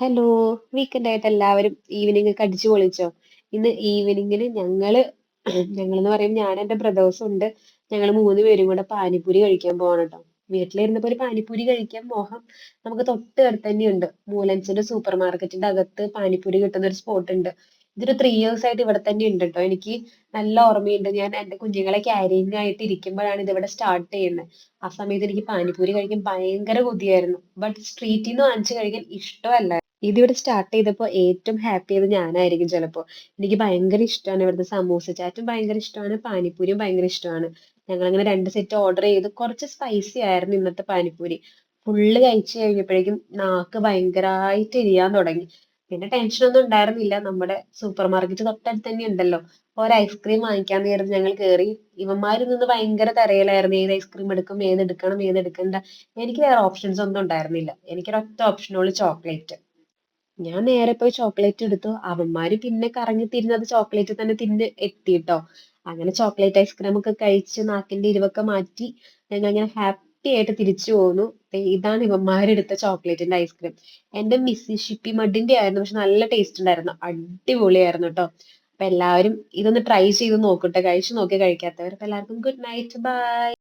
Hello, weekend ആയിട്ട് എല്ലാവരും evening ഒക്കെ അടിച്ചു പൊളിച്ചോ? ഇന്ന് ഈവനിങ്ങിന് ഞങ്ങളെന്ന് പറയും ഞാൻ എന്റെ ബ്രദേഴ്സും ഉണ്ട്. ഞങ്ങൾ മൂന്ന് പേരും കൂടെ പാനിപ്പൂരി കഴിക്കാൻ പോവാണ് കേട്ടോ. വീട്ടിലിരുന്നപ്പോ ഒരു പാനിപ്പൂരി കഴിക്കാൻ മോഹം. നമുക്ക് തൊട്ട് അടുത്ത് തന്നെയുണ്ട്. മൂലൻസിന്റെ സൂപ്പർ മാർക്കറ്റിന്റെ അകത്ത് പാനിപ്പൂരി കിട്ടുന്ന ഒരു സ്പോട്ട് ഉണ്ട്. ഇതൊരു 3 ഇയേഴ്സ് ആയിട്ട് ഇവിടെ തന്നെ ഉണ്ട് കേട്ടോ. എനിക്ക് നല്ല ഓർമ്മയുണ്ട്. ഞാൻ എന്റെ കുഞ്ഞുങ്ങളെ ക്യാരിങ് ആയിട്ട് ഇരിക്കുമ്പോഴാണ് ഇത് ഇവിടെ സ്റ്റാർട്ട് ചെയ്യുന്നത്. ആ സമയത്ത് എനിക്ക് പാനിപ്പൂരി കഴിക്കാൻ ഭയങ്കര കൊതിയായിരുന്നു. ബട്ട് സ്ട്രീറ്റിൽ നിന്ന് വാങ്ങിച്ചു കഴിക്കാൻ ഇഷ്ടമല്ല. ഇതിവിടെ സ്റ്റാർട്ട് ചെയ്തപ്പോൾ ഏറ്റവും ഹാപ്പി ആയത് ഞാനായിരിക്കും ചിലപ്പോ. എനിക്ക് ഭയങ്കര ഇഷ്ടമാണ് ഇവിടുത്തെ സമൂസ ചാറ്റും ഭയങ്കര ഇഷ്ടമാണ്, പാനിപ്പൂരിയും ഭയങ്കര ഇഷ്ടമാണ്. ഞങ്ങളങ്ങനെ 2 സെറ്റ് ഓർഡർ ചെയ്ത് കുറച്ച് സ്പൈസി ആയിരുന്നു ഇന്നത്തെ പാനിപ്പൂരി. ഫുള്ള് കഴിച്ചു കഴിഞ്ഞപ്പോഴേക്കും നാക്ക് ഭയങ്കരമായിട്ട് എരിയാൻ തുടങ്ങി. പിന്നെ ടെൻഷനൊന്നും ഉണ്ടായിരുന്നില്ല. നമ്മുടെ സൂപ്പർ മാർക്കറ്റ് തൊട്ടടുത്ത് തന്നെ ഉണ്ടല്ലോ. ഒരു ഐസ്ക്രീം വാങ്ങിക്കാൻ നേരത്ത് ഞങ്ങൾ കയറി. ഇവന്മാരിൽ നിന്ന് ഭയങ്കര തിരയലായിരുന്നു. ഏത് ഐസ്ക്രീം എടുക്കും, ഏത് എടുക്കണം, ഏത് എടുക്കണ്ട. എനിക്ക് വേറെ ഓപ്ഷൻസ് ഒന്നും ഉണ്ടായിരുന്നില്ല. എനിക്കൊരൊറ്റ ഓപ്ഷനുള്ളൂ, ചോക്ലേറ്റ്. ഞാൻ നേരെ പോയി ചോക്ലേറ്റ് എടുത്തു. അവന്മാര് പിന്നെ കറങ്ങി തിരിഞ്ഞത് ചോക്ലേറ്റ് തന്നെ തിന്ന് എത്തിട്ടോ. അങ്ങനെ ചോക്ലേറ്റ് ഐസ്ക്രീം ഒക്കെ കഴിച്ച് നാക്കിന്റെ എരിവൊക്കെ മാറ്റി ഞങ്ങൾ ഇങ്ങനെ ഹാപ്പി ആയിട്ട് തിരിച്ചു പോന്നു. ദേ ഇതാണ് ഇവന്മാരെടുത്ത ചോക്ലേറ്റിന്റെ ഐസ്ക്രീം. എന്റെ മിസ്സിഷിപ്പി മഡിന്റെ ആയിരുന്നു, പക്ഷെ നല്ല ടേസ്റ്റ് ഉണ്ടായിരുന്നു. അടിപൊളിയായിരുന്നു കേട്ടോ. അപ്പൊ എല്ലാവരും ഇതൊന്ന് ട്രൈ ചെയ്ത് നോക്കട്ടെ. കഴിച്ചു നോക്കി കഴിക്കാത്തവർ. അപ്പൊ എല്ലാവർക്കും ഗുഡ് നൈറ്റ്, ബൈ.